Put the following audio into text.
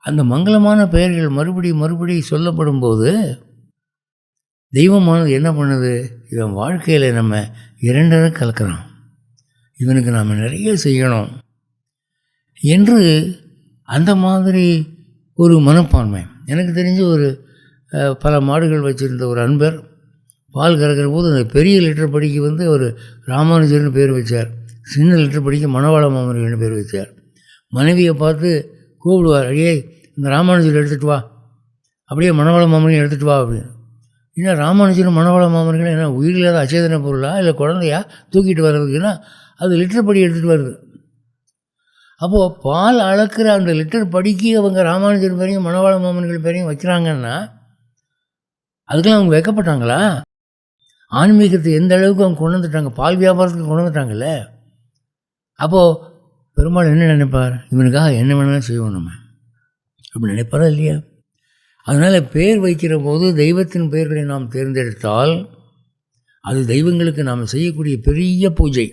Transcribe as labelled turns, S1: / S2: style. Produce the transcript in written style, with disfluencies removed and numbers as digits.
S1: அந்த மங்களமான பெயர்கள் மறுபடியும் சொல்லப்படும்போது தெய்வமானது என்ன பண்ணுது, இவன் வாழ்க்கையில் நம்ம இரண்டரை கலக்கிறான், இவனுக்கு நாம் நிறைய செய்யணும் என்று அந்த மாதிரி ஒரு மனப்பான்மை. எனக்கு தெரிஞ்ச ஒரு பல மாடுகள் வச்சுருந்த ஒரு அன்பர் பால் கறக்கிற போது அந்த பெரிய லிட்டர் படிக்கு ஒரு ராமானுஜர்னு பேர் வச்சார், சின்ன லிட்டர் படிக்க மணவாள மாமனிகள்னு பேர் வச்சார். மனைவியை பார்த்து கூப்பிடுவார், அடியே இந்த ராமானுஜர் எடுத்துகிட்டு வா, அப்படியே மணவாள மாமனிகள் எடுத்துகிட்டு வா அப்படின்னு. ஏன்னா ராமானுஜரும் மணவாள மாமனிகள் என்ன உயிரில்லாத அச்சேதன பொருளா இல்லை குழந்தையா தூக்கிட்டு வர்றதுக்குன்னா அது லிட்டர் படி எடுத்துகிட்டு வருது. அப்போது பால் அளக்கிற அந்த லிட்டர் படிக்கு அவங்க ராமானுஜர் பேரையும் மணவாள மாமன்கள் பேரையும் வைக்கிறாங்கன்னா அதுக்கெல்லாம் அவங்க வைக்கப்பட்டாங்களா? ஆன்மீகத்தை எந்த அளவுக்கு அவங்க கொண்டு வந்துட்டாங்க, பால் வியாபாரத்துக்கு கொண்டு வந்துட்டாங்கல்ல. அப்போது பெருமாள் என்ன நினைப்பார், இவனுக்காக என்ன வேணாலும் செய்வோம் நம்ம அப்படி நினைப்பாரா இல்லையா? அதனால் பேர் வைக்கிற போது தெய்வத்தின் பெயர்களை நாம் தேர்ந்தெடுத்தால் அது தெய்வங்களுக்கு நாம் செய்யக்கூடிய பெரிய பூஜை.